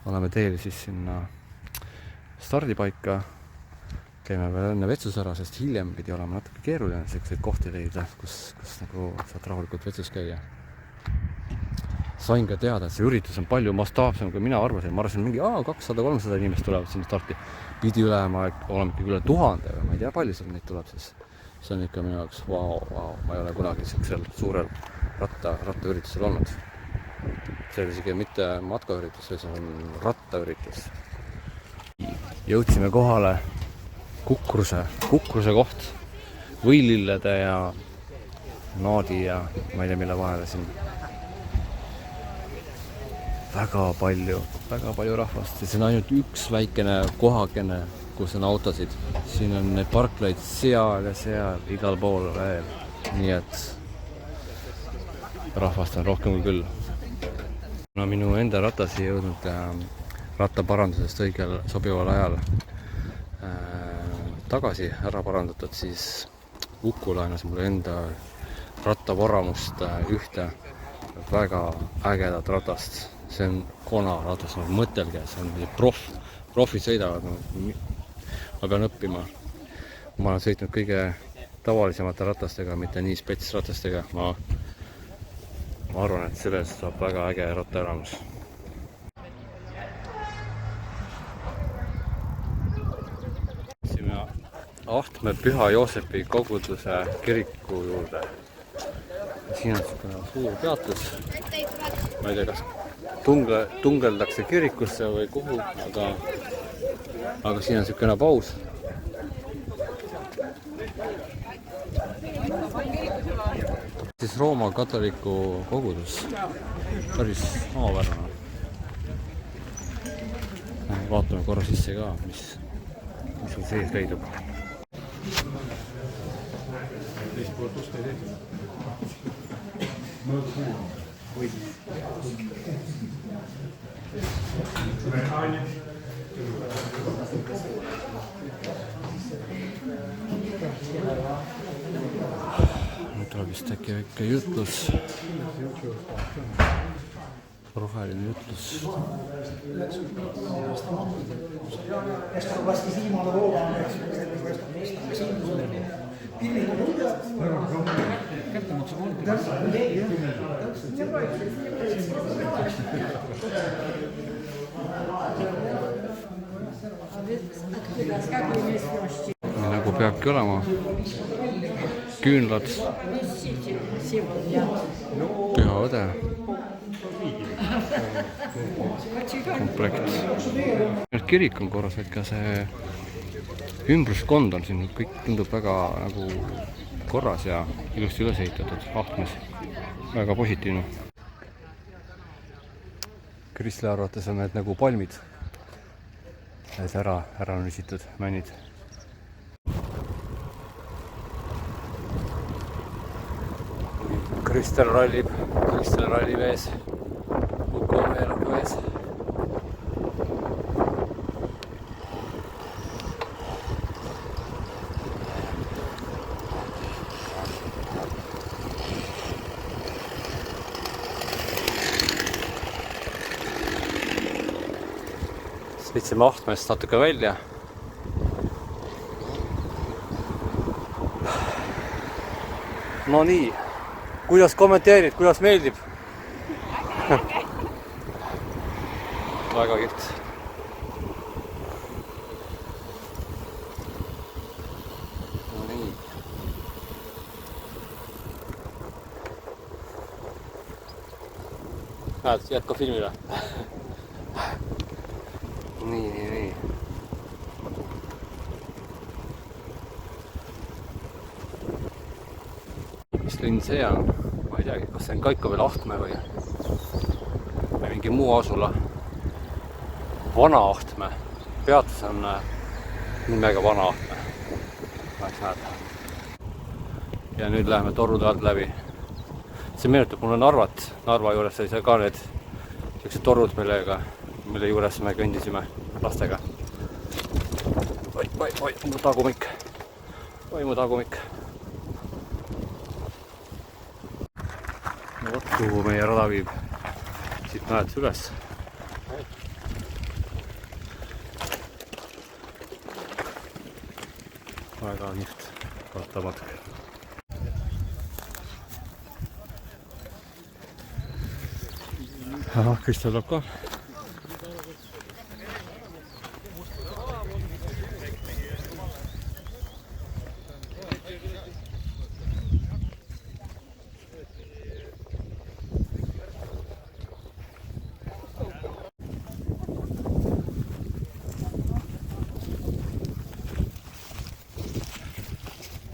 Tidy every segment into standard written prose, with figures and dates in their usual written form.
oleme teel siis sinna stardipaika. Käime veel enne vetsus ära, sest hiljem pidi olema natuke keeruline selliseid kohti leida, kus nagu saad rahulikult vetsus käia. Sain ka teada, et see üritus on palju mastaapsem, kui mina arvasin. Ma arvasin mingi 200-300 inimest tulevad sinna starti. Pidi olema ikkagi üle 1000 või ma ei tea, palju seal neid tuleb siis. See on ikka minu jaoks vau. Ma ei ole kunagi sellisel suurel rattaüritusel olnud. See oli isegi mitte matkaüritus, see on rattaüritus. Jõudsime kohale kukruse koht, võilillede ja naadi ja ma ei tea mille vahele siin. Väga palju rahvast ja see on ainult üks väikene kohakene, kus on autosid. Siin on need parklaid seal ja seal, igal pool veel. Nii et rahvast on rohkem kui küll. No, minu enda ratas ei jõudnud rattaparandusest õigel sobival ajal tagasi ära parandatud, siis Uku laenas mulle enda rattavaramust ühte väga ägedat ratast. See on konaratas, mõtelge, see on profid sõidavad. Ma pean õppima. Ma olen sõitnud kõige tavalisemate ratastega, mitte nii spetsratastega. Ma arvan, et sellest saab väga äge rattaelamus. Ahtme Püha Joosepi koguduse kiriku juurde. Siin on suur peatus. Ma ei tea, kas tungeldakse kirikusse või kuhu, aga siin on niisugune paus. Siis Rooma katoliku kogudus. Päris omapärane. Vaatame korra sisse ka, mis on sees leidub. Nüüd tuleb vist äkki väike jutlus. Roheline jutlus. Nagu peabki olema. Küünlad. Püha õde. Komplekt. Kirik on korras, et ka see ümbruskond on siin, kõik tundub väga nagu korras ja ilusti üles ehitatud Ahtmes. Väga positiivne. Kristle arvates on need nagu palmid. Ära nüsitud männid. Kristel rallib ees. Uku on veel ees. Sõitsime Ahtmest natuke välja. No nii, kuidas kommenteerid, kuidas meeldib? Väga kihvt. No nii. Jätka filmile. Nii. Mis linn see on? Ma ei teagi, kas see on ka ikka veel Ahtme või mingi muu asula. Vana Ahtme. Peatus on nimega Vana Ahtme. Läheks näed. Ja nüüd läheme torude alt läbi. See meenutab mulle Narvat. Narva juures sai ka need sellised torud, mille juures me kõndisime lastega. Oi, mu tagumik. No võt, kuhu meie rada viib. Siit näed üles. väga kihvt rattamatk. Kristel tuleb ka.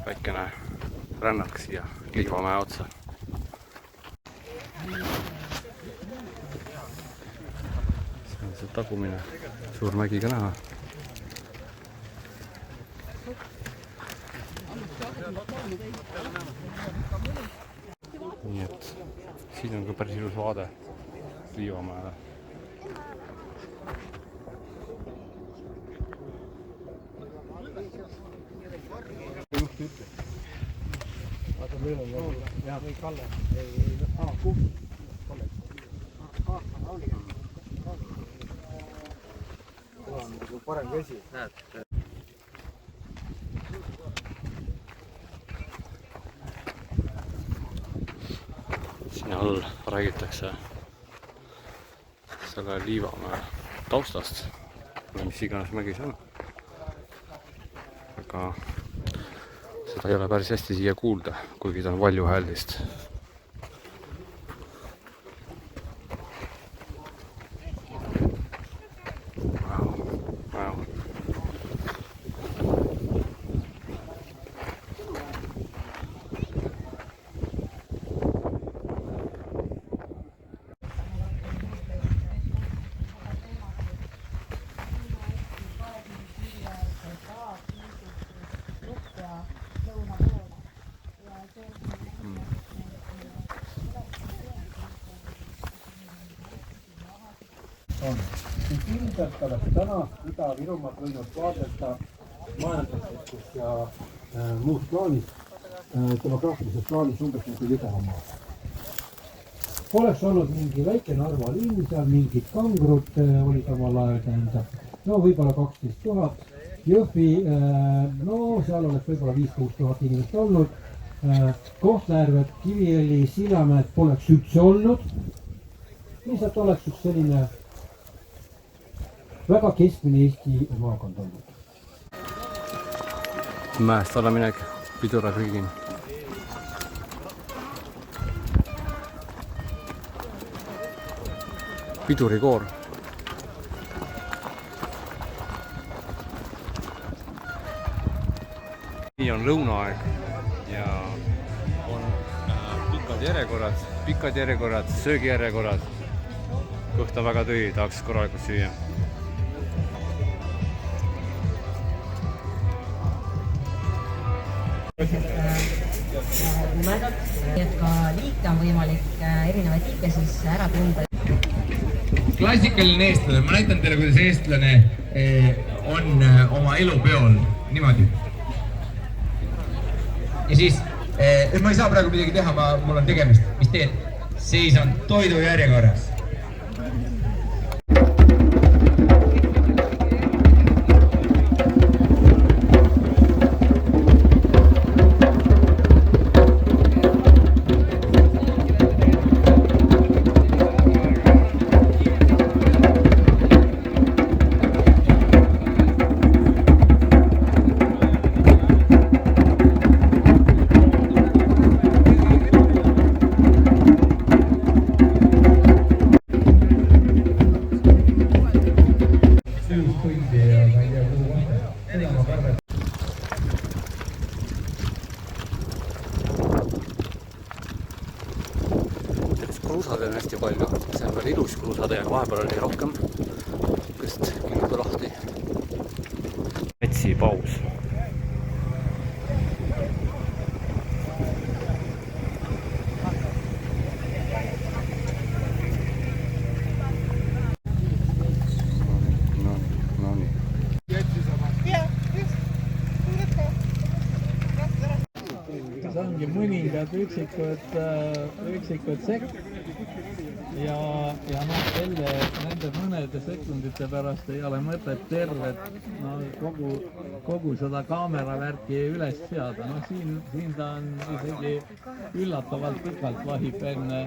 Väikene rännak siia Liivamäe otsa. See on see tagumine suur mägi ka näha. Nii et siin on ka päris ilus vaade Liivamäele. Vaata, meil on jah, või Kalle. Kumb? Kalle. On nagu parem vesi. Siin all räägitakse selle Liivamäe taustast, mis iganes mägi see on. Aga seda ei ole päris hästi siia kuulda, kuigi ta on valjuhäälist. Ilmselt oleks tänast Ida-Virumaad võinud vaadata majanduslikus ja muus plaanis, demograafilises plaanis umbes nagu Jõgevamaa. Oleks olnud mingi väike Narva linn, seal mingid kangrud olid omal ajal tähendab, no võib-olla 12 000, Jõhvi, no seal oleks võib-olla 5-6 000 inimest olnud, Kohtla-Järved, Kiviõli, Sillamäed poleks üldse olnud, lihtsalt oleks üks selline väga keskmine Eesti maakond olnud. Mäest alla minek Pidura kõigin. Pidurikoor. Nii on lõunaaeg ja on pikad järjekorrad, söögijärjekorrad. Kõht on väga tühi, tahaks korralikult süüa. Nii et ka liike on võimalik, erinevaid liike siis ära tunda. Klassikaline eestlane, ma näitan teile, kuidas eestlane on oma elupeol niimoodi. Ja siis, ma ei saa praegu midagi teha, mul on tegemist, mis teed? Seisan toidu järjekorras. Kruusade on hästi palju, see on veel ilus kruusade ja vahepeal oli rohkem kõst kinguda lahti. Metsipaus. See ongi mõningad üksikud sekk ja noh, nende mõnede sekundite pärast ei ole mõtet tervet kogu kogu seda kaameravärki üles seada. No siin ta on isegi üllatavalt pikalt vahib enne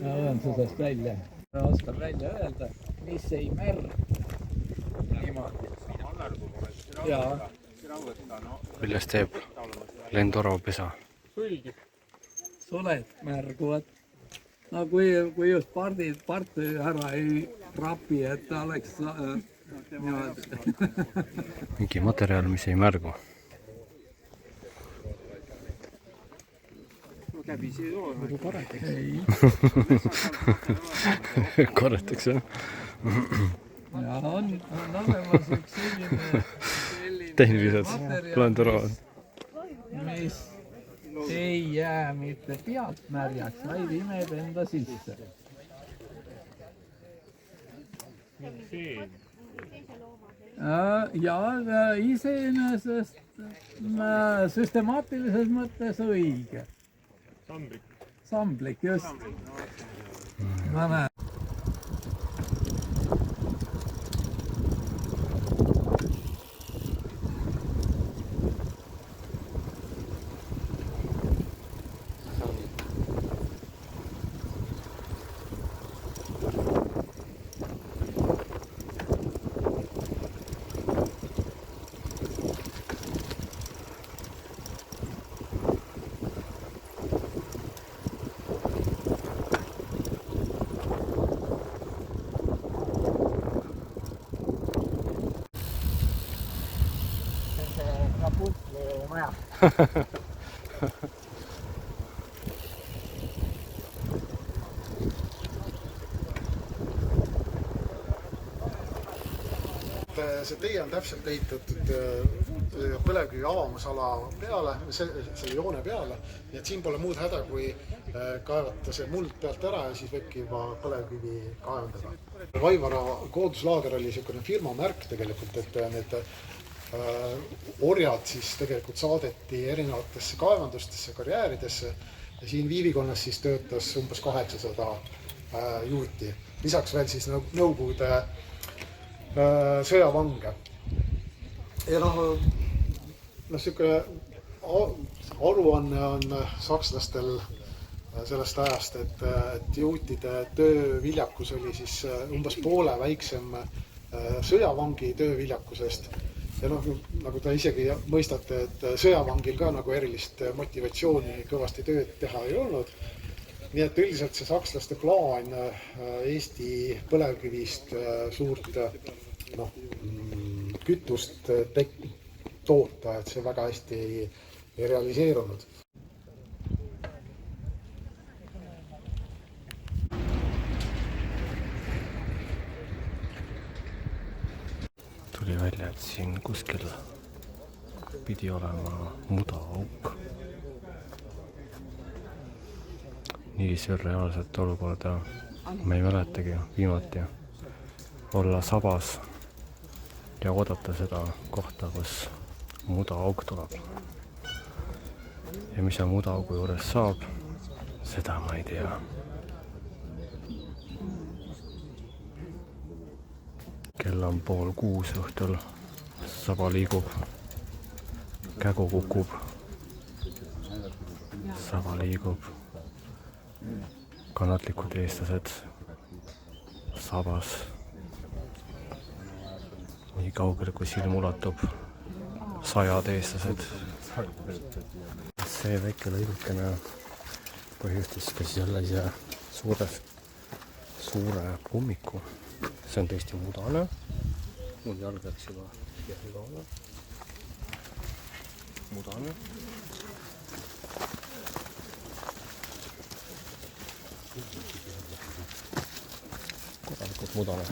õõnsusest välja. Oskab välja öelda, mis ei märg. Niimoodi. Jaa. millest teeb lendorava pesa? Suled märguvad. No kui just part ära ei rapi, et ta oleks mingi materjal, mis ei märgu. ei. Korretakse, jah? Ja on olemas üks selline Tehnilised lendoravad. mis ei jää mitte pealt märjaks, vaid imeb enda sisse. Ja iseenesest süstemaatilises mõttes õige. Samblik, just. Ma näen. maja. See tee on täpselt ehitatud põlevkivi avamusala peale, selle joone peale, nii et siin pole muud häda, kui kaevata see muld pealt ära ja siis võibki juba põlevkivi kaevandada. Vaivara kooduslaager oli niisugune firma märk tegelikult, et need orjad siis tegelikult saadeti erinevatesse kaevandustesse, karjääridesse ja siin Viivikonnas siis töötas umbes 800 juuti. Lisaks veel siis Nõukogude sõjavange. Ja niisugune aruanne on sakslastel sellest ajast, et juutide tööviljakus oli siis umbes poole väiksem sõjavangi tööviljakusest. Ja nagu te isegi mõistate, et sõjavangil ka nagu erilist motivatsiooni kõvasti tööd teha ei olnud. Nii et üldiselt see sakslaste plaan Eesti põlevkivist suurt kütust toota, et see väga hästi ei realiseerunud. Tuli välja, et siin kuskil pidi olema mudaauk. Nii sürreaalset olukorda ma ei mäletagi viimati olla sabas ja oodata seda kohta, kus mudaauk tuleb. Ja mis on mudaaugu juures saab, seda ma ei tea. Kell on 5:30 õhtul, saba liigub, kägu kukub, saba liigub, kannatlikud eestlased sabas, nii kaugel kui silm ulatub, 100 eestlased. See väike lõigukene põhjustas ka sellise suure pommiku. See on tõesti mudane. Mul jalg läks juba jälgaole. Mudane. Korralikult mudane.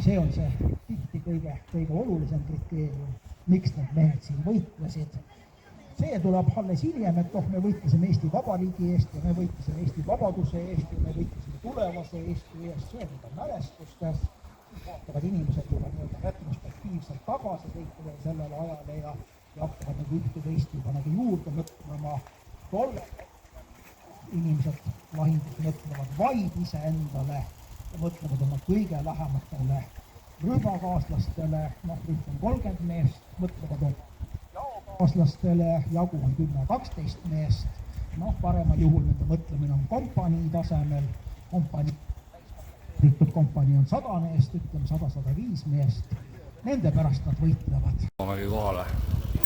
See on see tihti kõige olulisem kriteerium, miks need mehed siin võitlesid. See tuleb alles hiljem, et me võitlesime Eesti Vabariigi eest ja me võitlesime Eesti vabaduse eest ja me võitlesime tulevase Eesti eest. See on juba mälestustes, vaatavad inimesed juba retrospektiivselt tagasi kõikidele sellele ajale ja ja hakkavad nagu ühte-teist juba nagu juurde mõtlema. Tolle inimesed lahingus mõtlevad vaid iseendale ja mõtlevad oma kõige lähematele rühmakaaslastele, rühm on 30 meest, mõtlevad oma kaaslastele, jagu on 10-12 meest, paremal juhul nende mõtlemine on kompanii tasemel, kompanii on 100 meest, ütleme 100-105 meest, nende pärast nad võitlevad. Omegi kohale,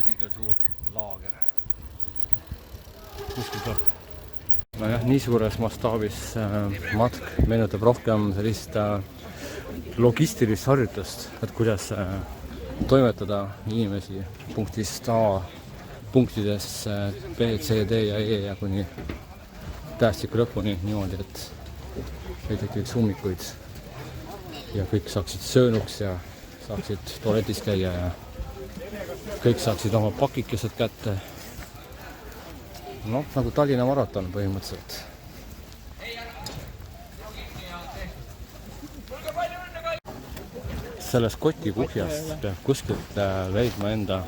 liiga suur laager. Kuskil tuleb. Nojah, nii suures mastaabis matk meenutab rohkem sellist logistilist harjutust, et kuidas toimetada inimesi punktist A punktides B, C, D ja E ja kuni tähestiku lõpuni niimoodi, et ei tekiks ummikuid ja kõik saaksid söönuks ja saaksid tualetis käia ja kõik saaksid oma pakikesed kätte. Nagu Tallinna maraton põhimõtteliselt. Sellest kotikuhjast peab kuskilt leidma enda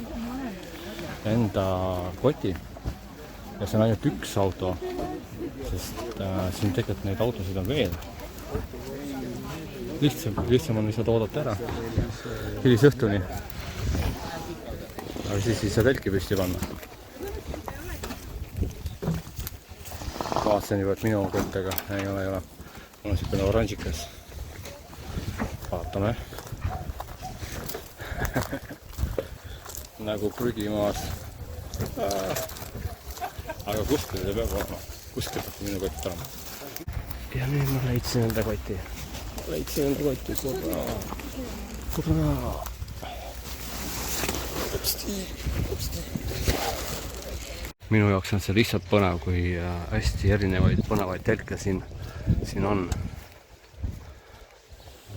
koti ja see on ainult üks auto, sest siin tegelikult neid autosid on veel. Lihtsam on lihtsalt oodata ära hilisõhtuni, aga siis ei saa telki püsti panna. Vaatasin juba, et minu kottega ei ole. Mul on siukene oranžikas. Vaatame. Nagu prügimaas. Aga kuskil see peab olema. Kuskil peab minu kott olema. Ja nüüd ma leidsin enda kotti. Korra. Minu jaoks on see lihtsalt põnev, kui hästi erinevaid põnevaid telke siin on.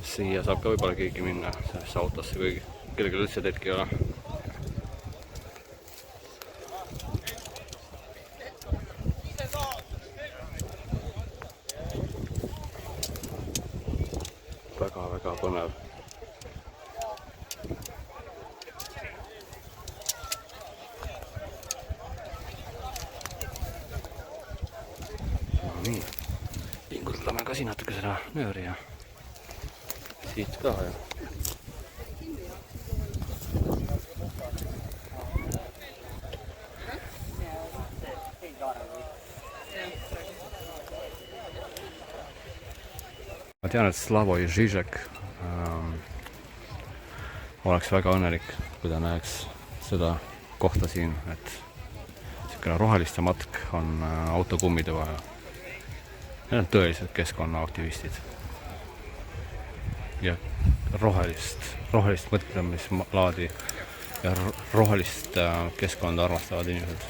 Siia saab ka võib-olla keegi minna sellesse autosse, kui kellelgi üldse telki ei ole. Väga põnev. Nii, pingutame ka siin natuke seda nööri ja siit ka ja. Ma tean, et Slavoj Žižek oleks väga õnnelik, kui ta näeks seda kohta siin, et niisugune roheliste matk on autokummide vaja. Need on tõelised keskkonnaaktivistid ja rohelist mõtlemislaadi ja rohelist keskkonda armastavad inimesed.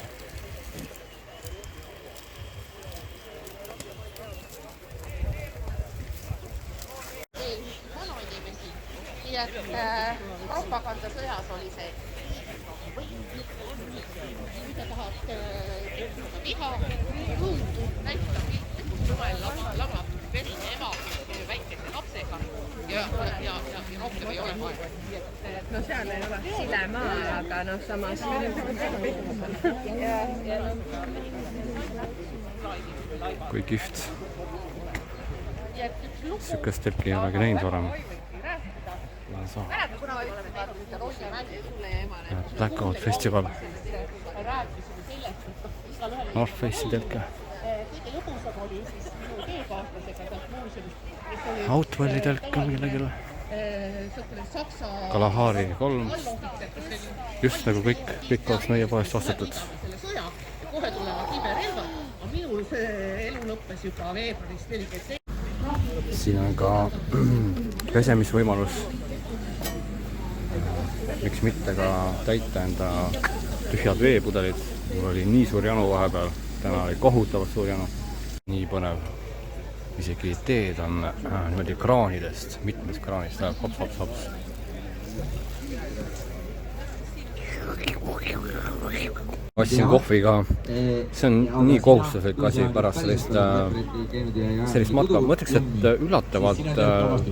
Nii et propagandasõjas oli see mida tahad viha, õudu, näitab suvel lamab verine ema väikese lapsega ja rohkem ei ole vaja. No seal ei ole silemaa, aga samas kui kihvt. Sükest telki ei olegi näinud varem. Blackout festival. North Face'i telke. Outwelli telk on kellelgi. Kalahari 3. Just nagu kõik oleks meie poest ostetud. Kohe tulevad imerelvad, aga minul see elu lõppes juba veebruaris 47. Siin on ka pesemisvõimalus. Miks mitte ka täita enda tühjad veepudelid. Mul oli nii suur janu vahepeal. Täna oli kohutavalt suur janu. Nii põnev. Isegi teed on niimoodi kraanidest, mitmest kraanist. Hops. ostsin kohvi ka, see on nii kohustuslik asi pärast sellist matka. Ma mõtleks, et üllatavalt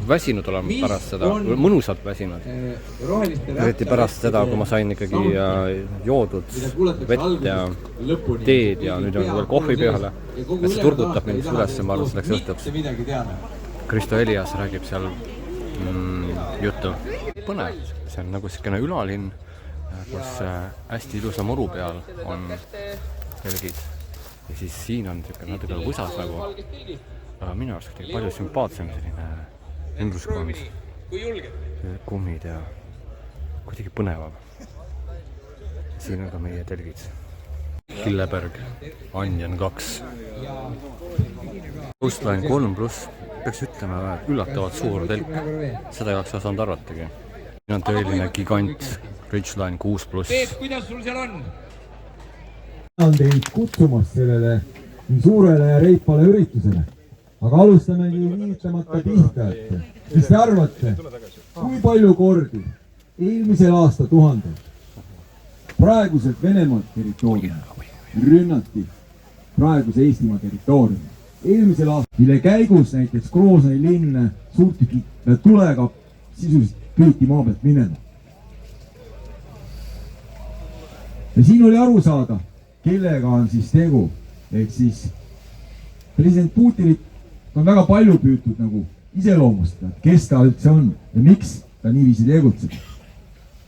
väsinud olema pärast seda, mõnusalt väsinud. Eriti pärast seda, kui ma sain ikkagi joodud vett ja teed ja nüüd on veel kohvi peale. Et see turgutab mind üles, ma arvan, selleks õhtuks. Kristo Elias räägib seal juttu. Põnev, see on nagu selline ülalinn, kus hästi ilusa muru peal on telgid ja siis siin on natuke võsas nagu, aga minu arust palju sümpaatsem selline ümbruskond, kummid ja kuidagi põnevam. Siin on ka meie telgid. Hilleberg, Onion 2. Coastline 3+, peaks ütlema, üllatavalt suur telk. Seda ei oleks osanud arvatagi. Siin on tõeline gigant. Ridgeline 6+. Kuidas sul seal on? Tänan teid kutsumast sellele suurele ja reipale üritusele. Aga alustamegi niitamata pihta, et mis te arvate, kui palju kordi eelmisel aastatuhandel praeguselt Venemaa territooriumi rünnati praeguse Eestimaa territooriumi. Eelmisel aastal, mille käigus näiteks Kroosani linn suurtüki tulega sisuliselt püüti maa pealt minema. Ja siin oli aru saada, kellega on siis tegu. Ehk siis president Putinit on väga palju püütud nagu iseloomustada, kes ta üldse on ja miks ta niiviisi tegutseb.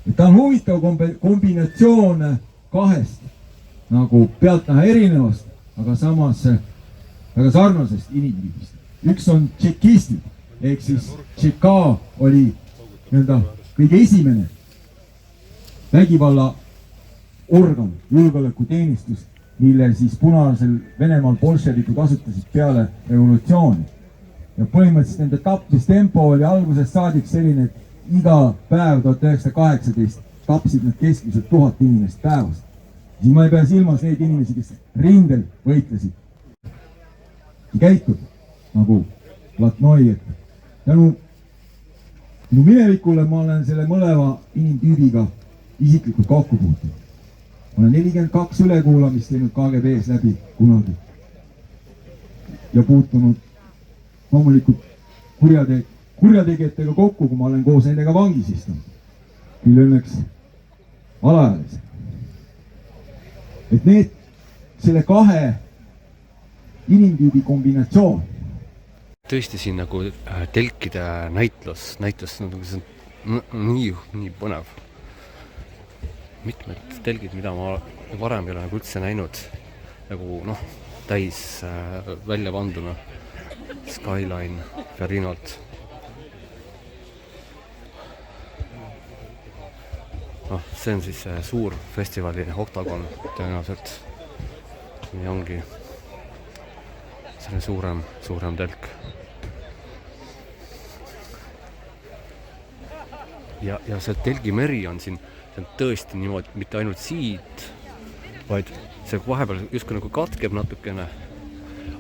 Et ta on huvitav kombinatsioon kahest nagu pealtnäha erinevast, aga samas väga sarnasest inimliigist. Üks on tšekistid, ehk siis Tšeka oli kõige esimene vägivalla organ, julgeolekuteenistus, mille siis punasel Venemaal bolševikud asutasid peale revolutsiooni. Ja põhimõtteliselt nende tapmistempo oli algusest saadik selline, et iga päev 1918 tapsid nad keskmiselt 1000 inimest päevast. Siin ma ei pea silmas neid inimesi, kes rindel võitlesid. Käitub nagu Latnoi, et tänu minevikule ma olen selle mõleva inimtüübiga isiklikult kokku puutunud. Ma olen 42 ülekuulamist teinud KGB-s läbi kunagi ja puutunud loomulikult kurjategijatega kokku, kui ma olen koos nendega vangis istunud. Küll õnneks alaealise. Et need, selle kahe inimtüübi kombinatsioon. Tõesti siin nagu telkide näitlus nagu see on nii põnev. Mitmed telgid, mida ma varem ei ole nagu üldse näinud, nagu täis välja vanduna. Skyline Ferrinolt. See on siis suur festivali oktagon tõenäoliselt. Nii ongi selline suurem telk. Ja see telgimeri on siin, see on tõesti niimoodi, mitte ainult siit, vaid see vahepeal justkui nagu katkeb natukene,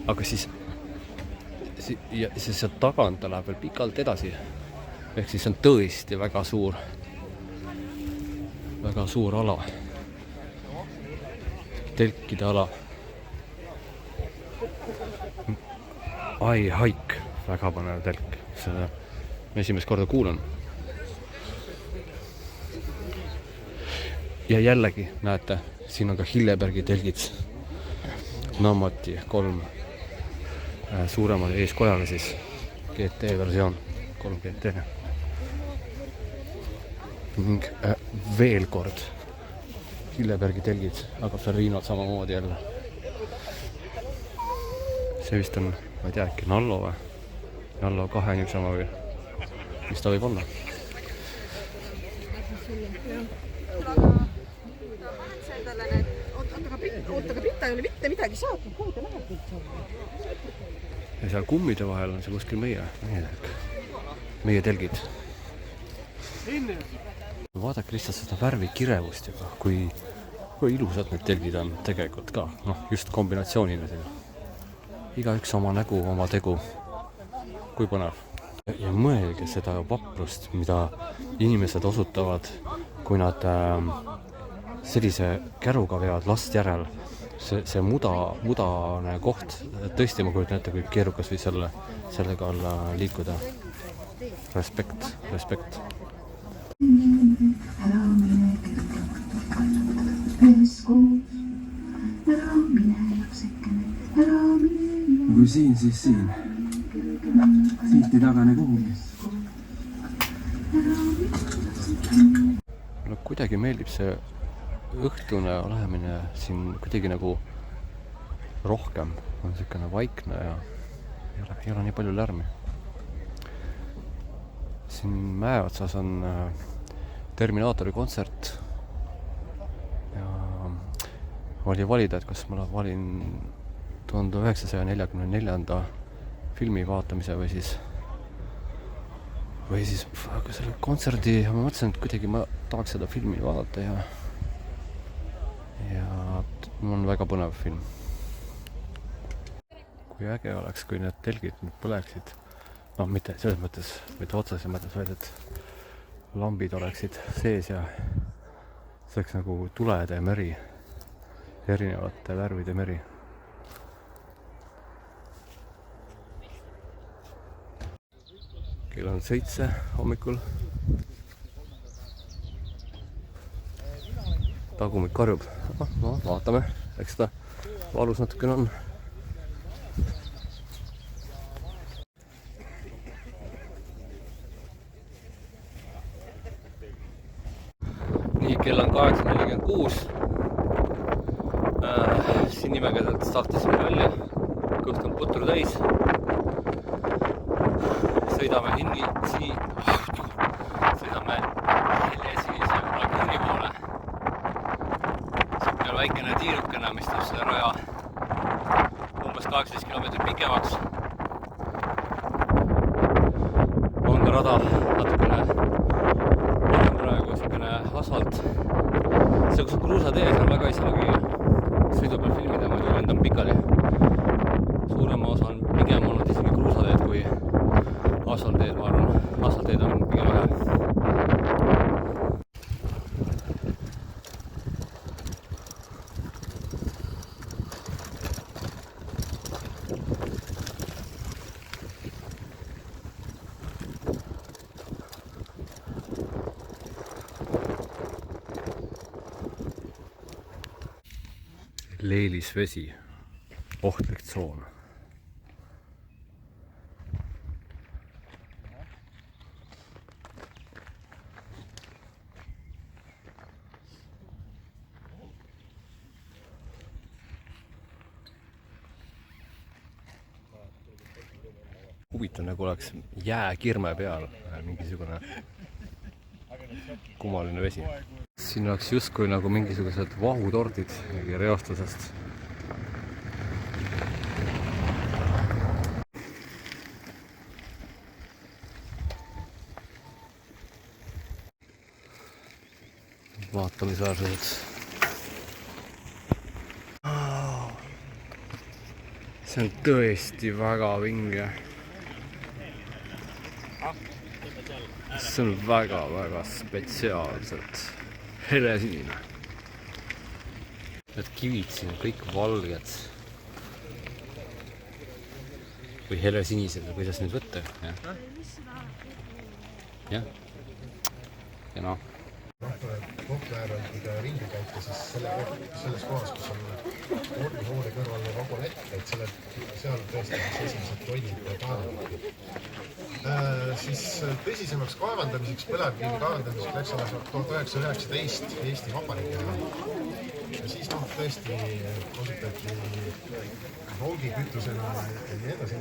aga siis sealt tagant ta läheb veel pikalt edasi. Ehk siis on tõesti väga suur ala, telkide ala. Haik, väga põnev telk, seda esimest korda kuulan. Ja jällegi näete, siin on ka Hillebergi telgid, Namati 3 suuremale eeskojale siis GT versioon, 3 GT. Ning veel kord Hillebergi telgid, aga Ferrinod samamoodi jälle. See vist on, ma ei tea, äkki Nallo või? Nallo 2 niisama või? Mis ta võib olla? Oota, Pita ei ole mitte midagi saatnud, kuhu te lähete üldse? Ja seal kummide vahel on see kuskil meie telgid. Vaadake lihtsalt seda värvi kirevust juba, kui ilusad need telgid on tegelikult ka, just kombinatsioonina siin. Igaüks oma nägu, oma tegu. Kui põnev. Ja mõelge seda vaprust, mida inimesed osutavad, kui nad sellise käruga veavad last järel. See mudane koht, tõesti ma kujutan ette, kui keerukas või sellega olla liikuda. Respekt. Kui siin, siis siin. Siit ei tagane kuhugi. No kuidagi meeldib see õhtune olemine siin kuidagi nagu rohkem. On selline vaikne ja ei ole nii palju lärmi. Siin mäe otsas on Terminaatori kontsert ja oli valida, et kas ma valin 1944. filmi vaatamise või siis selle kontserdi. Ma mõtlesin, et kuidagi ma tahaks seda filmi vaadata ja on väga põnev film. Kui äge oleks, kui need telgid põleksid. No mitte selles mõttes, mitte otseses mõttes, vaid et lambid oleksid sees ja see oleks nagu tulede meri, erinevate värvide meri. Kell on 7 hommikul. Tagumik karjub. No, vaatame, eks seda valus natukene on. Nii, kell on 8:46. Sinimägedelt startisime välja. Kõht on putru täis. Sõidame Helesinise laguuni poole. Siukene väikene tiirukene, mis teeb selle raja umbes 18 kilomeetrit pikemaks. On ka rada natukene on praegu siukene asfalt. See, kus on kruusatee, seal väga ei saagi sõidu peal filmida, muidu lendab pikali. Suurema osa on pigem olnud isegi kruusateed kui asfalteed, ma arvan. Asfalteed on pigem vähe. Leelisvesi, ohtlik tsoon. Huvitav, nagu oleks jääkirme peal mingisugune kummaline vesi. Siin oleks justkui nagu mingisugused vahutordid reostusest. Vaatamisväärsused. See on tõesti väga vinge. See on väga spetsiaalselt helesinine. Need kivid siin on kõik valged. Või helesinised, kuidas nüüd võtta? Jah. Ja noh. Kohtla-Järvel, kui te ringi käite, siis selles kohas, kus on spordihoone kõrval vagonett, et seal tõesti esimesed tonnid kaevandati. Siis tõsisemaks kaevandamiseks, põlevkivi kaevandamiseks läks alles 1919 Eesti Vabariigi ajal. Ja siis tõesti kasutati roogikütusena ja nii edasi.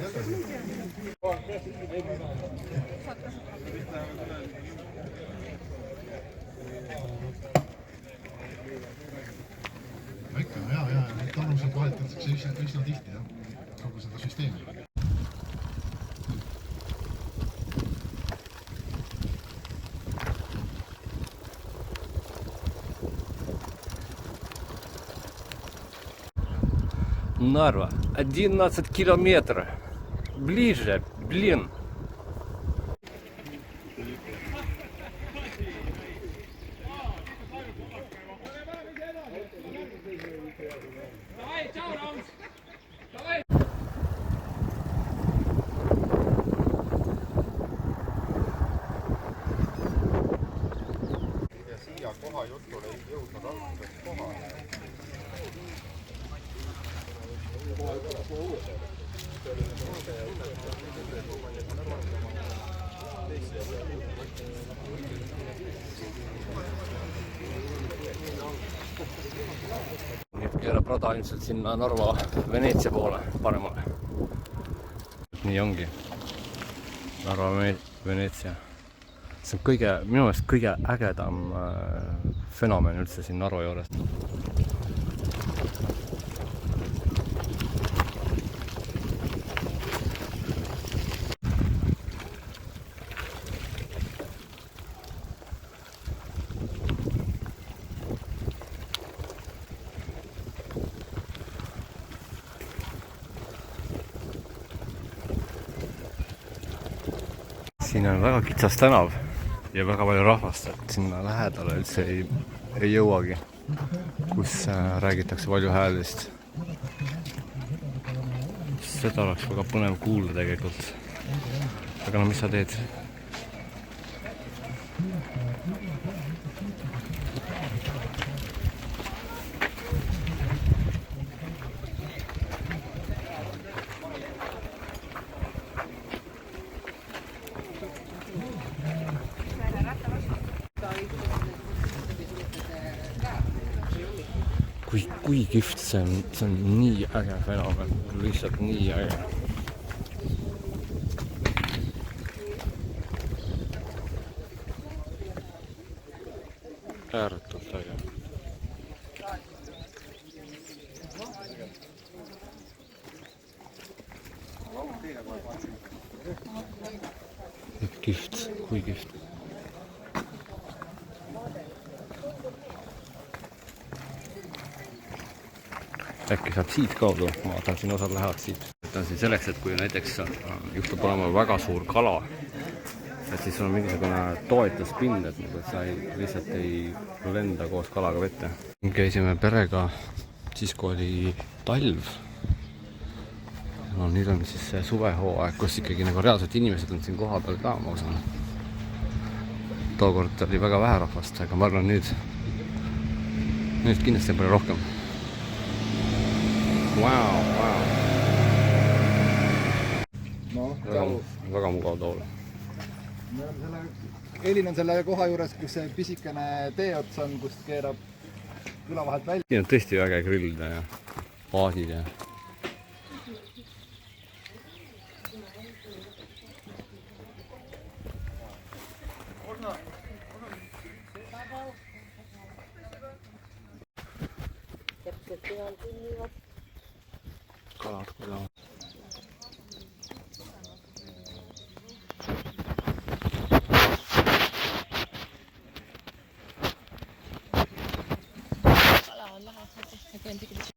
Ikka, ja need alused vahetatakse üsna tihti, kogu seda süsteemi. Нарва, 11 километров. Ближе, блин. Nüüd keerab rada ilmselt sinna Narva Veneetsia poole paremale. Nii ongi. Narva Veneetsia. See on minu meelest kõige ägedam fenomen üldse siin Narva juures. Siin on väga kitsas tänav ja väga palju rahvast, et sinna lähedale üldse ei jõuagi, kus räägitakse palju häälist. Seda oleks väga põnev kuulda tegelikult. Aga no mis sa teed? Kui kihvt see on nii äge fenomen, lihtsalt nii äge. Ääretult äge. Kihvt, kui kihvt. Äkki saab siit kaudu, ma vaatan siin osad lähevad siit. See on siin selleks, et kui näiteks juhtub olema väga suur kala, et siis on mingisugune toetuspind, et sa lihtsalt ei lenda koos kalaga vette. Käisime perega siis, kui oli talv. No nüüd on siis see suvehooaeg, kus ikkagi nagu reaalselt inimesed on siin koha peal ka, ma usun. Tookord oli väga vähe rahvast, aga ma arvan nüüd kindlasti on palju rohkem. Wow. Väga mugav tool. Elin on selle koha juures, kus see pisikene teeots on, kust keerab küla vahelt välja. Siin on tõesti äge grillida ja paadid ja... Kalad kõlavad.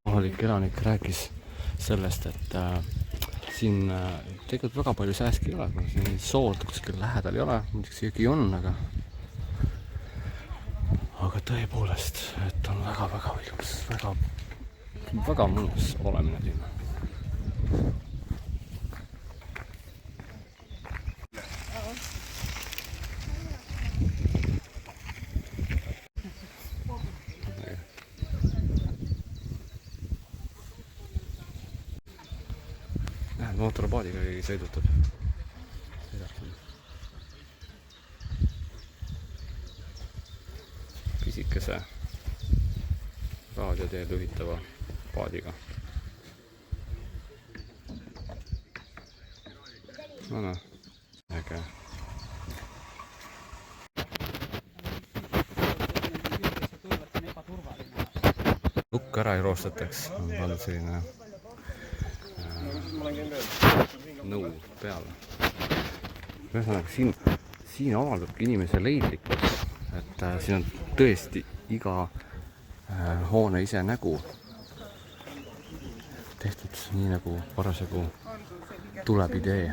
Kohalik elanik rääkis sellest, et siin tegelikult väga palju sääski ei ole, kuna siin sood kuskil lähedal ei ole, muidugi jõgi on, aga tõepoolest, et on väga ilus, väga mõnus olemine siin. Mootorpaadiga keegi sõidutab. Pisikese raadioteed juhitava paadiga. No, äge. Lukk ära ei roostataks, on pandud selline nõu peale. Ühesõnaga, siin avaldabki inimese leidlikkus, et siin on tõesti iga hoone ise nägu tehtud nii nagu parasjagu tuleb idee.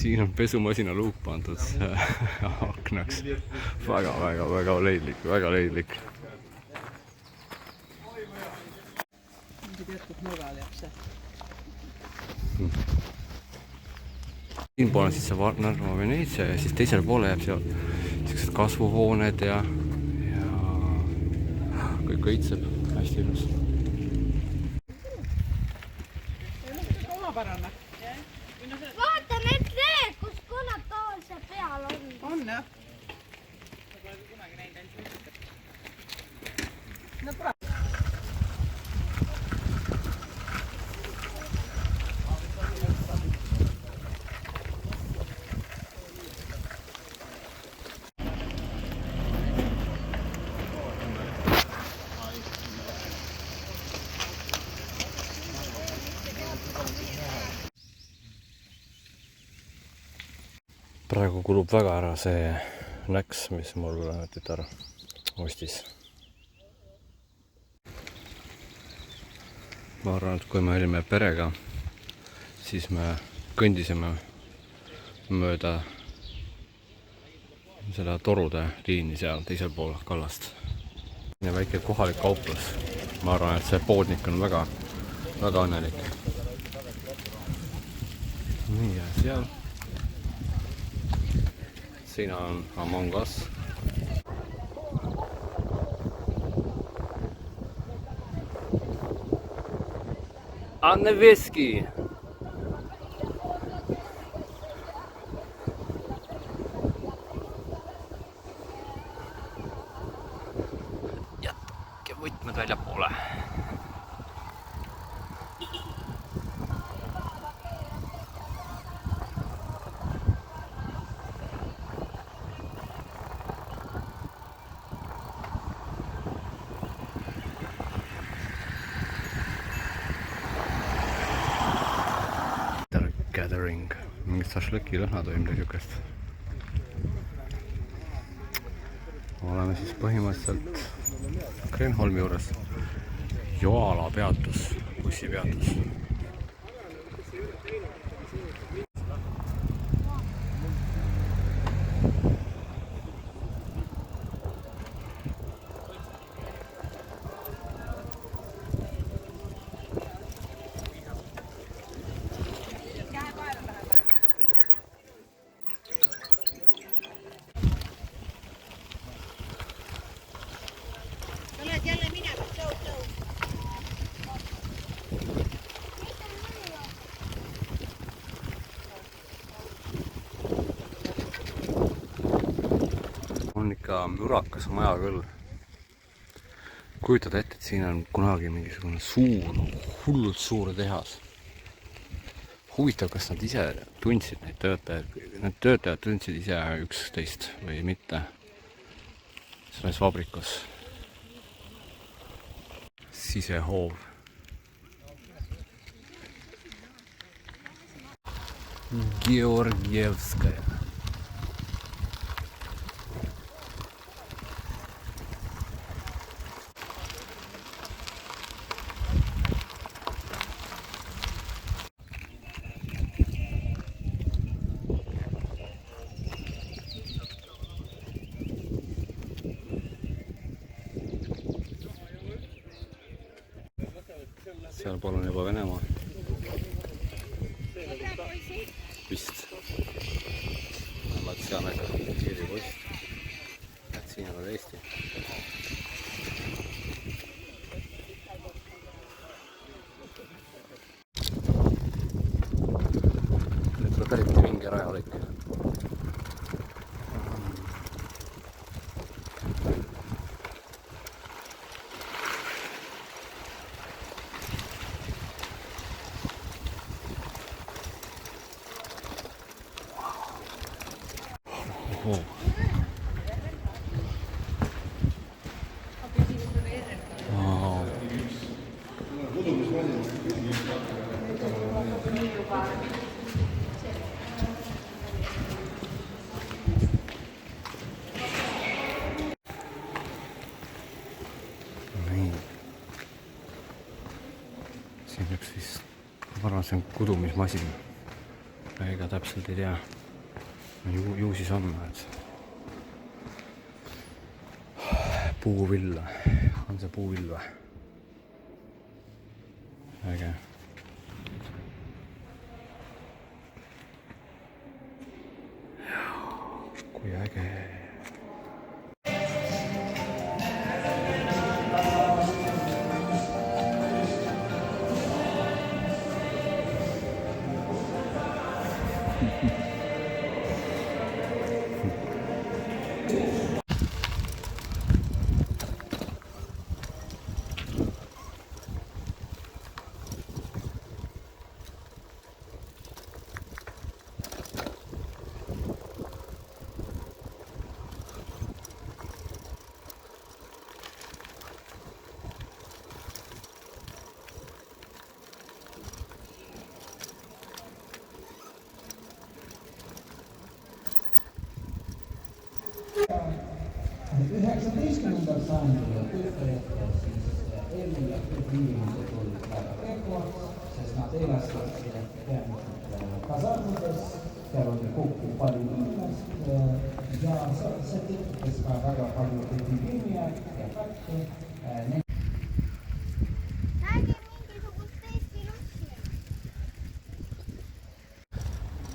Siin on pesumasina luuk pandud aknaks. Väga leidlik. Siin poole on siis see Narva Veneetsia ja siis teisele poole jääb seal sellised kasvuhooned ja kõik õitseb hästi ilus. Vaata need reed, kus konataal see peal on. On jah. Praegu kulub väga ära see näks, mis mul tütar ostis. Ma arvan, et kui me olime perega, siis me kõndisime mööda selle torude liini seal teisel pool kallast. Ja väike kohalik kauplus. Ma arvan, et see poodnik on väga õnnelik. Nii ja seal. Siin on Among Us. Anne Veski. Jätke võtmed väljapoole. Gathering. Mingit šašlõki lõhna toimub niisugust. Oleme siis põhimõtteliselt Kreenholmi juures. Joala peatus, bussipeatus. On ikka mürakas maja küll. Kujutada ette, et siin on kunagi mingisugune suur, hullult suur tehas. Huvitav, kas nad ise tundsid neid töötajaid. Need töötajad tundsid ise üksteist või mitte selles vabrikus. Sisehoov. Georgievskaja. Seal pool on juba Venemaa. Vist. Latsianega piiripost. Et siin on Eesti. Nüüd tuleb eriti vinge rajalik. Oh. Wow. Nii. Siin üks vist, ma arvan, see on kudumismasin. Ega täpselt ei tea. Ju siis on, et puuvill. On see puuvill või? Äge. Kui äge. Üheksateistkümnendal sajandil töötajate eelmüüjad inimesed olid väga pehvad, sest nad elastasid peamiselt kasarmudes, seal oli kokku palju inimest ja see tekitas ka väga palju epidemiaid ja fakte. Räägi mingisugust Eesti lossi.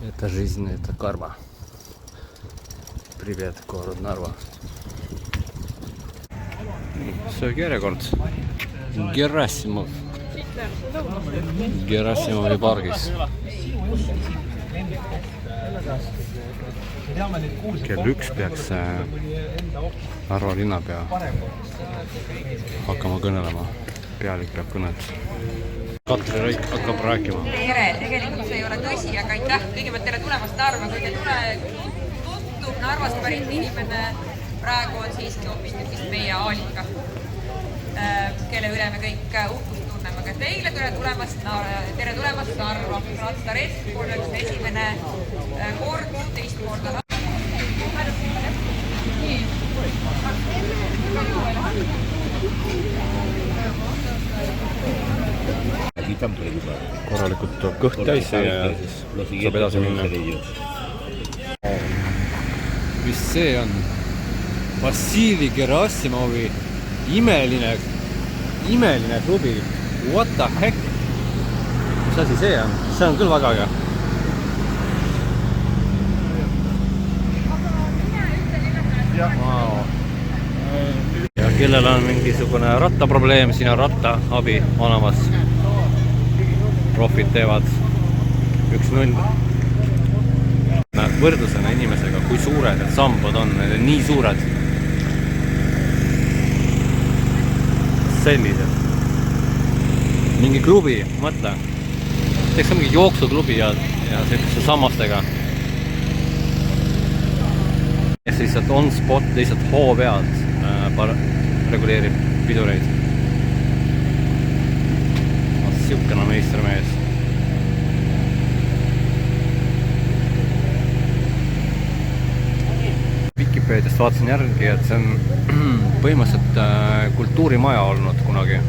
Это жизнь, это карма. Привет, город Нарва. Söögi järjekord. Gerassimovi pargis. Kell 1 peaks Narva linnapea hakkama kõnelema. Pealik peab kõnet. Katri Raik hakkab rääkima. Tere, tegelikult see ei ole tõsi, aga aitäh. Kõigepealt tere tulemast Narva, kõige tundub Narvast pärit inimene praegu on siiski hoopistükkis meie Aalika, kelle üle me kõik uhkust tunneme. Aga teile tere tulemast Narva. Rattarest, 31. kord, teist korda. Korralikult tuleb kõht täis ja siis saab edasi minna. Mis see on? Vassili Gerassimovi imeline klubi. What the heck? Mis asi see on? See on küll väga hea. Wow. Ja kellel on mingisugune rattaprobleem, siin on rattaabi olemas. Profid teevad 1-0. Võrdlusena inimesega, kui suured need sambad on, need on nii suured. Sellised. Mingi klubi, mõtle. Teeks mingi jooksuklubi ja sellise sammastega. Ja siis on spot lihtsalt hoo pealt reguleerib pidureid. Siukene meistermees. Wikipediast vaatasin järgi, et see on põhimõtteliselt kultuurimaja olnud kunagi.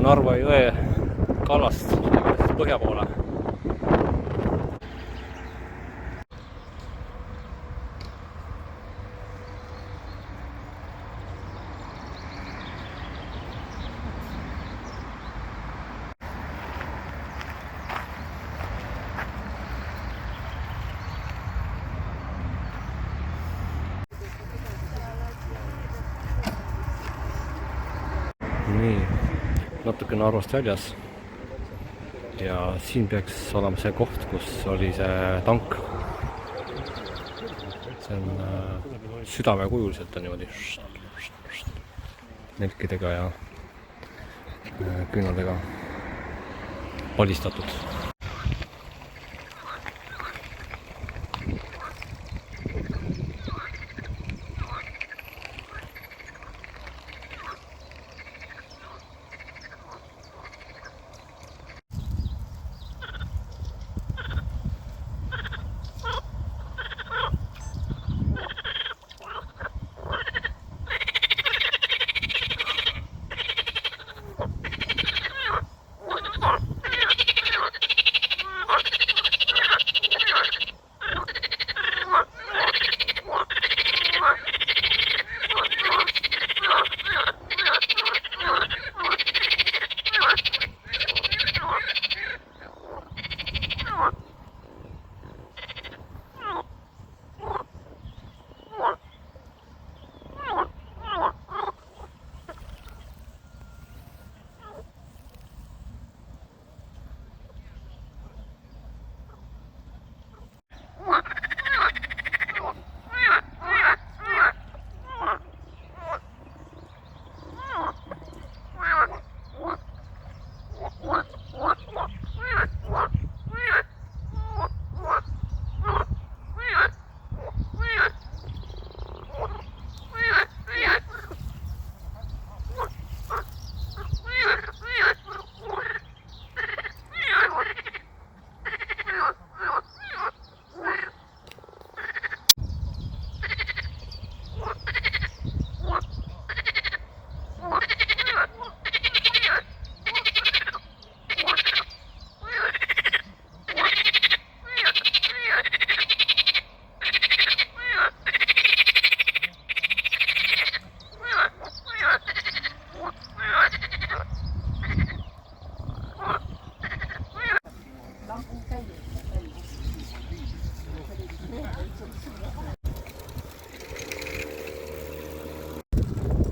Narva jõe kallast põhja poole. Nii. Natuke Narvast väljas. ja siin peaks olema see koht, kus oli see tank. See on südamekujuliselt on niimoodi nelkidega ja küünaldega palistatud.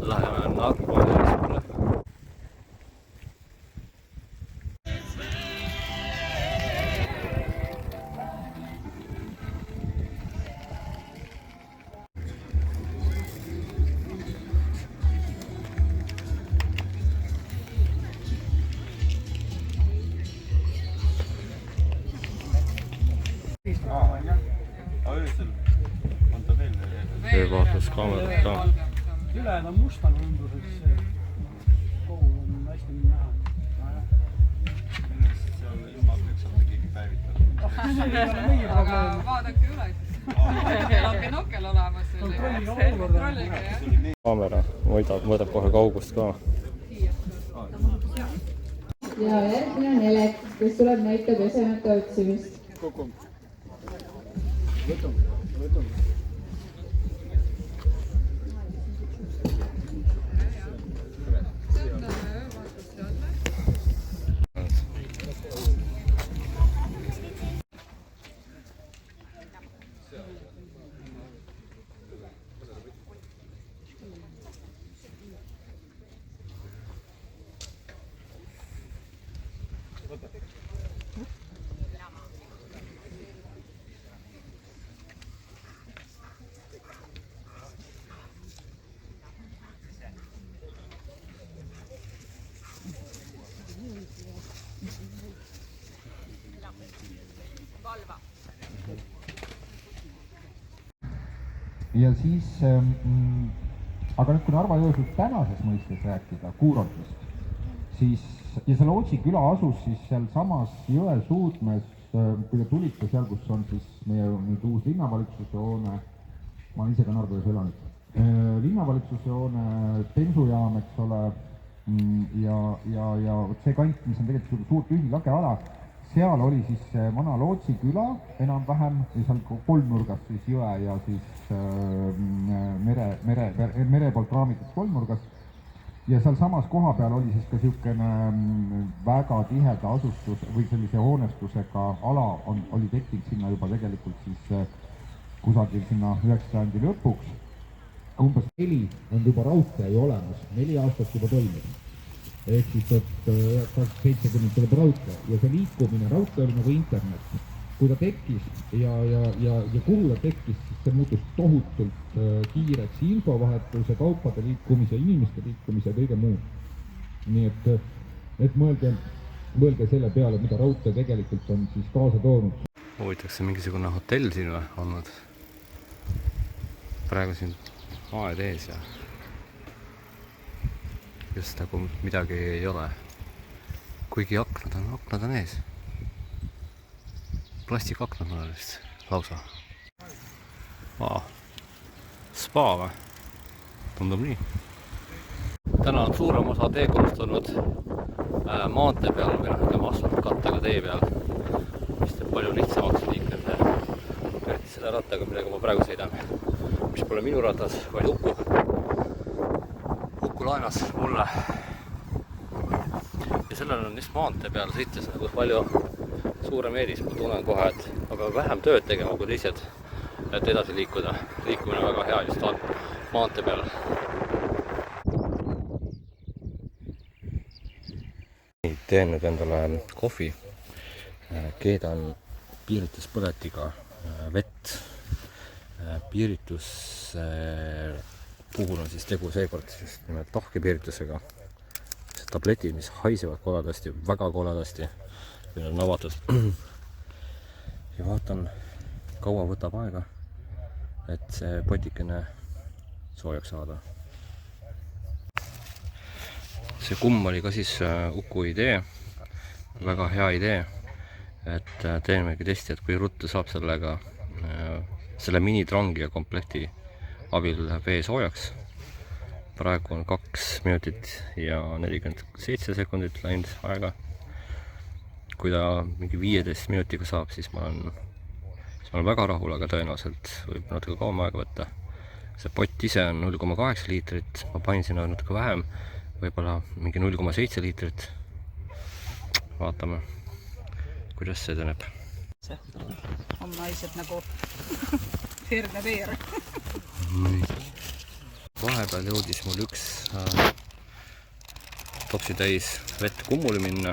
Läheme Narva poole. Vaatluskaamerad ka. Ülejäänud on mustal ümbruseks, kogu on hästi näha. Seal ilma peaks olla keegi päevitanud. Aga vaadake üle. Teil on binokkel olemas. Kontrollige jah. Kaamera mõõdab kohe kaugust ka. Ja järgmine on Elek, kes tuleb näitab esemete otsimist. Võtame. Ja siis, aga nüüd kui Narva jões tänases mõistes rääkida kuurortist, siis, ja see Lootsi küla asus siis seal samas jõe suudmes, kui te tulite seal, kus on siis meie nüüd uus linnavalitsuse hoone, ma olen ise ka Narva jões elanud, linnavalitsuse hoone, bensujaam, eks ole, ja see kant, mis on tegelikult suur tühi lage ala, seal oli siis vana Lootsi küla enam-vähem ja seal kolmnurgas siis jõe ja siis mere poolt raamitud kolmnurgas. Ja seal samas koha peal oli siis ka niisugune väga tiheda asustus või sellise hoonestusega ala oli tekkinud sinna juba tegelikult siis kusagil sinna 9. sajandi lõpuks. Umbes 4 on juba raudtee olemas, 4 aastat juba toimib. ehk siis, et 1970 tuleb raudtee ja see liikumine, raudtee oli nagu internet. Kui ta tekkis ja kuhu ta tekkis, siis see muutus tohutult kiireks infovahetuse, kaupade liikumise, inimeste liikumise ja kõige muu. Nii et mõelge selle peale, mida raudtee tegelikult on siis kaasa toonud. Huvitaks see mingisugune hotell siin või olnud? Praegu siin aed ees ja just nagu midagi ei ole. Kuigi aknad on ees. Plastikaknad on vist lausa. Spa või? Tundub nii. Täna on suurem osa teekonnast olnud maantee peal või ütleme asfaltkattega tee peal, mis teeb palju lihtsamaks liiklemise. Eriti selle rattaga, millega ma praegu sõidan, mis pole minu ratas, vaid Uku laenas mulle. Ja sellel on just maantee peal sõites nagu palju suurem eelis, ma tunnen kohe, et ma pean vähem tööd tegema kui teised, et edasi liikuda. Liikumine on väga hea just maantee peal. Teen nüüd endale kohvi, keedan piirituspõletiga vett. Piiritus puhul on siis tegu seekord just nimelt tahkepiiritusega. Tabletid, mis haisevad koledasti, väga koledasti, kui on avatud. Ja vaatan, kaua võtab aega, et see potikene soojaks saada. See kumm oli ka siis Uku idee, väga hea idee, et teemegi testi, et kui ruttu saab sellega, selle minitrangi ja komplekti abil vee soojaks. Praegu on 2 minutit ja 47 sekundit läinud aega. Kui ta mingi 15 minutiga saab, siis ma olen väga rahul, aga tõenäoliselt võib natuke kauem aega võtta. See pott ise on 0,8 liitrit, ma panin sinna natuke vähem, võib-olla mingi 0,7 liitrit. Vaatame, kuidas see tõneb. On naised nagu Herne Veer. Vahepeal jõudis mul üks topsi täis vett kummuli minna.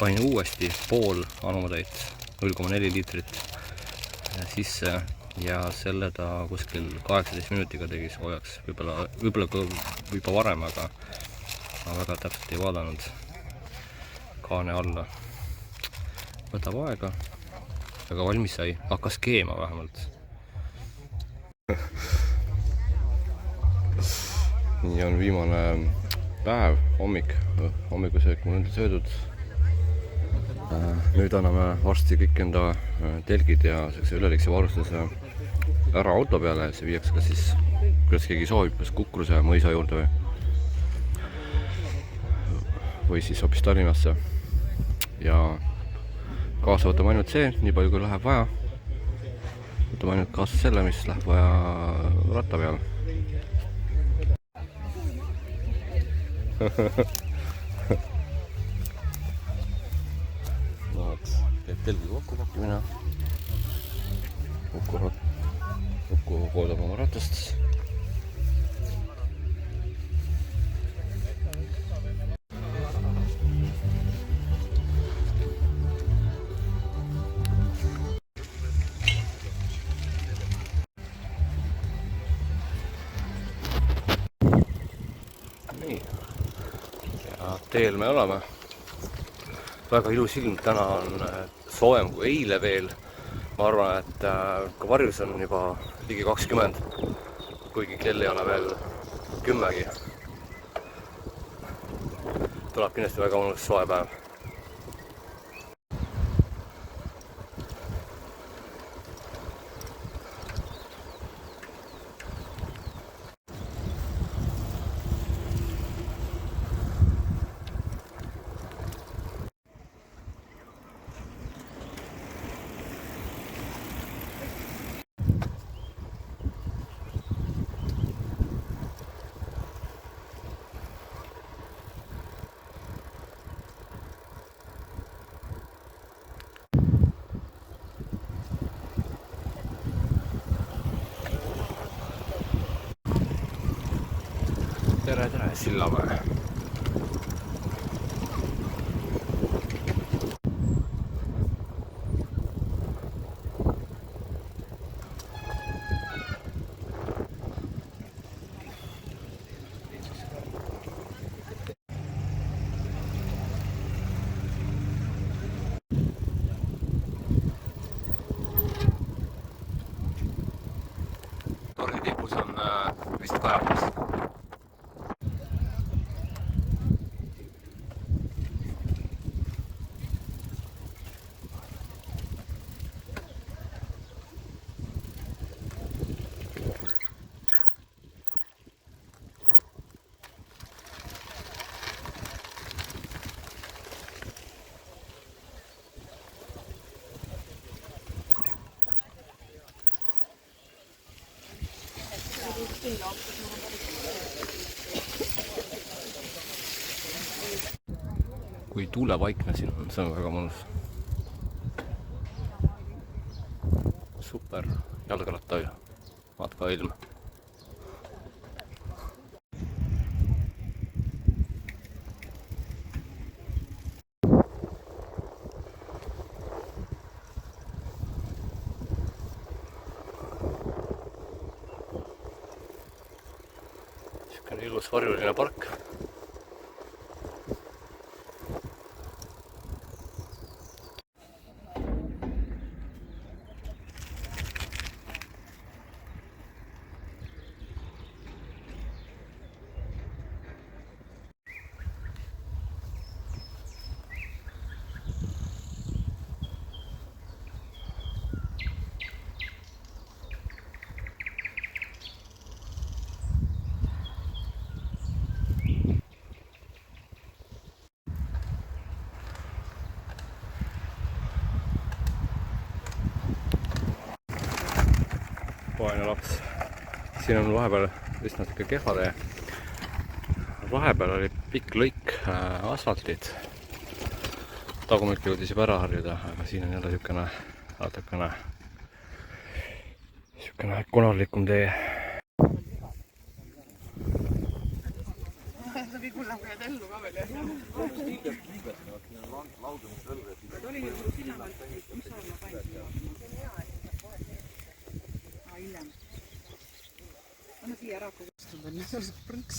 Panin uuesti pool anumatäit, 0,4 liitrit sisse ja selle ta kuskil 18 minutiga tegi soojaks. Võib-olla varem, aga ma väga täpselt ei vaadanud kaane alla. Võtab aega, aga valmis sai, hakkas keema vähemalt. Nii on viimane päev, hommikusöök mul enda söödud. Nüüd anname varsti kõik enda telgid ja üleliigse varustuse ära auto peale ja see viiakse ka siis, kuidas keegi soovib, kas Kukruse mõisa juurde või siis hoopis Tallinnasse. Ja kaasa võtame ainult see, nii palju kui läheb vaja. Võtame ainult kaasa selle, mis läheb vaja ratta peal. Teeb telgi kokkupakkimine. Uku koodab oma ratast. Nii. Ja teel me oleme. Väga ilus ilm, täna on soojem kui eile veel. Ma arvan, et ka varjus on juba ligi 20, kuigi kell ei ole veel 10. Tuleb kindlasti väga mõnus soe päev. Tere, Sillamäe. vist kajakas. Kui tuulepaikne siin on, see on väga mõnus. Super jalgrattaja, vaata ilm. Niisugune ilus varjuline park. Vaene laps. Siin on vahepeal vist natuke kehvatee. Vahepeal oli pikk lõik asfaltid. Tagumik jõudis juba ära harjuda, aga siin on jälle natukene konarlikum tee. Sa pidi kuulama, kui jääd ellu ka veel, jah? Ta oli ju sinna veel, mis sa olema panin? Hiljem. Anna siia ära, kui vastud on, see on prõnks.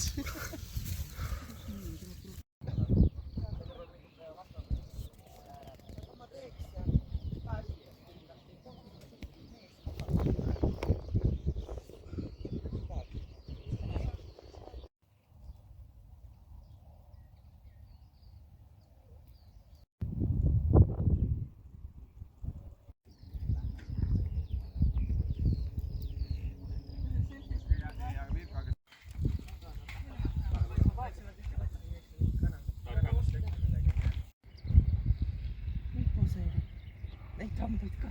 Neid tambuid ka.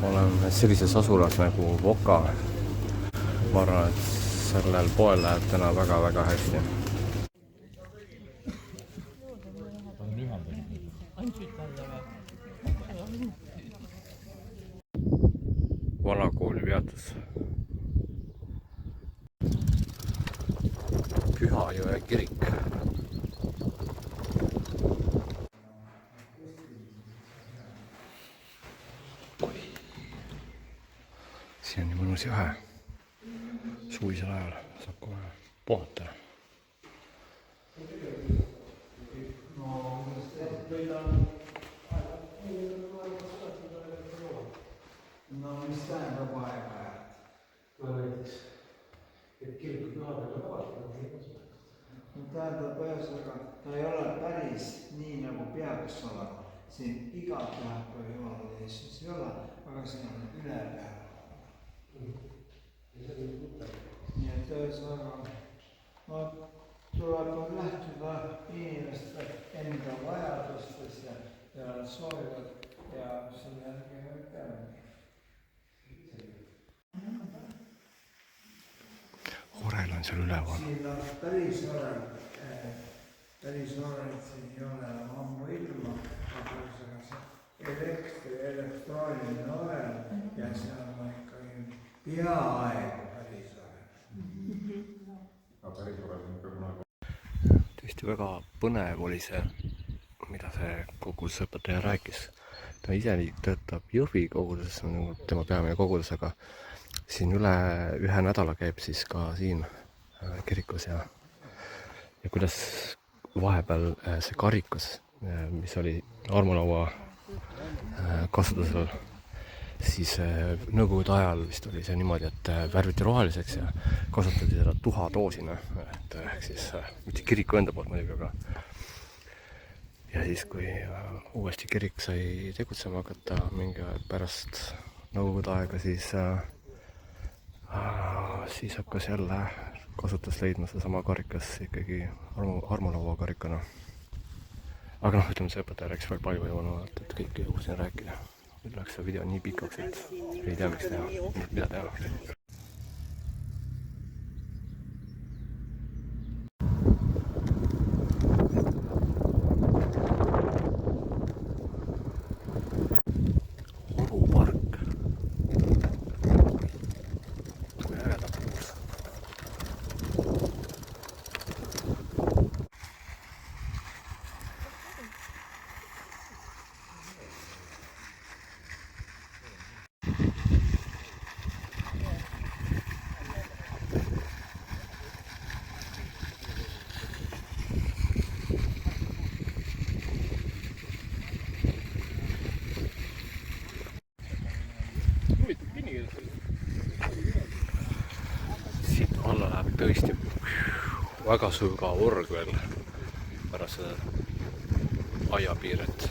Olen sellises asulas nagu Voka. Ma arvan, et sellel poel läheb täna väga-väga hästi. Vanakooli peatus. Pühajõe kirik. Siin on nii mõnus jõhe. Suvisel ajal saab kohe puhata. No mis tähendab aeg-ajalt? Kui näiteks, et kiriku pühadega tavaliselt tähendab ühesõnaga, ta ei ole päris nii nagu peaks olema. Siin iga pühapäev Jumala Jeesus ei ole, aga siin on üle päeva. Nii et ühesõnaga tuleb lähtuda inimeste enda vajadustes ja soovivad ja selle järgi me peame. Orel on seal üleval. Siin on päris orel siin ei ole ammu ilma, aga see elektrooniline orel ja seal on ikkagi peaaegu päris orel. Päris orel on ikka kunagi. väga põnev oli see, mida see kogudusõpetaja rääkis. Ta ise töötab Jõhvi koguduses, on tema peamine kogudus, aga siin üle 1 nädala käib siis ka siin kirikus ja kuidas vahepeal see karikas, mis oli armulaua kasutusel, siis nõukogude ajal vist oli see niimoodi, et värviti roheliseks ja kasutati seda tuhadoosina, et ehk siis mitte kiriku enda poolt muidugi, aga ja siis, kui uuesti kirik sai tegutsema hakata mingi aeg pärast nõukogude aega, siis hakkas jälle kasutust leidma seesama karikas ikkagi armulaua karikana. Aga noh, ütleme, see õpetaja rääkis väga palju jõuanud, et kõik ei jõu siin rääkida. Nüüd läks see video nii pikaks, et ei tea, miks teha, mida teha. Orupark. Kui ägeda puus. Siit alla läheb tõesti väga sügav org veel pärast seda aiapiiret.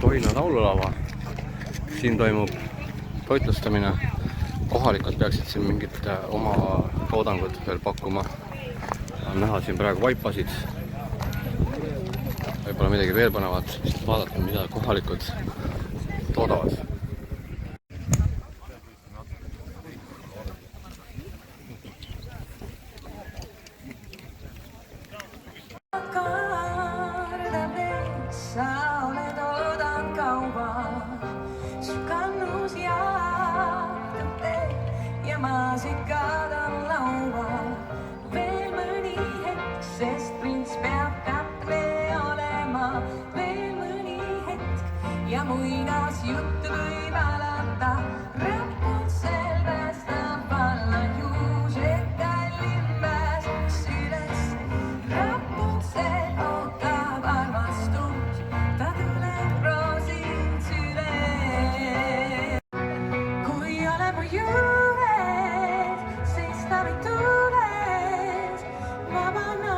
Toila laululava. Siin toimub toitlustamine. Kohalikud peaksid siin mingit oma toodangut veel pakkuma. On näha siin praegu vaipasid. Võib-olla midagi veel panevad, vaadata, mida kohalikud toodavad. Ja muinas juttu võib alata, rapud selvest alla juused kallimbas süles. Rapud see ootab armastust, ta tuleb roosin süles. Kui ole mu juures, siis ta mind tules, vabana.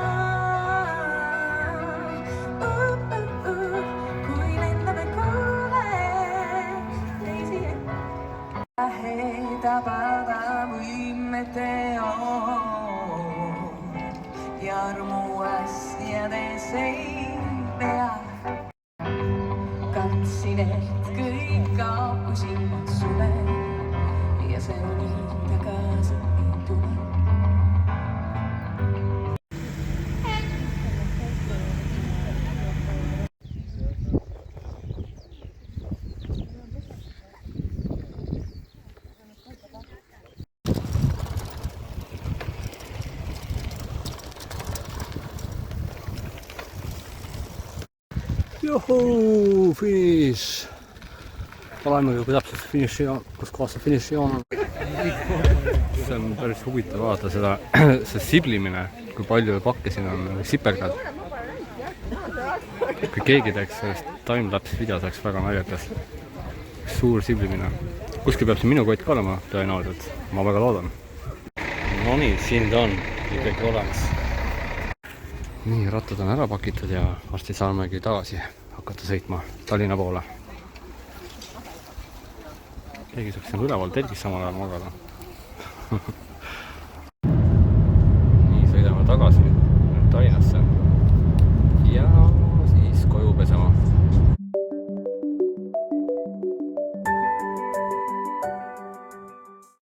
Tabada võime teoon ja armu asjades ei pea. Katsin, et kõik kaopusin suve ja see uni tagasi ei tule. Juhuu, finiš! Oleme juba täpselt finišijoon, kus kohas see finišijoon on. See on päris huvitav vaadata seda, see siblimine, kui palju pakke siin on sipergad. Kui keegi teeks sellest timelapse video, see oleks väga naljakas. Suur siblimine. Kuskil peab siin minu kott ka olema tõenäoliselt, ma väga loodan. No nii, siin ta on ikkagi olemas. Nii, rattad on ära pakitud ja varsti saamegi tagasi hakata sõitma Tallinna poole. Keegi saaks siin üleval telgis samal ajal magada.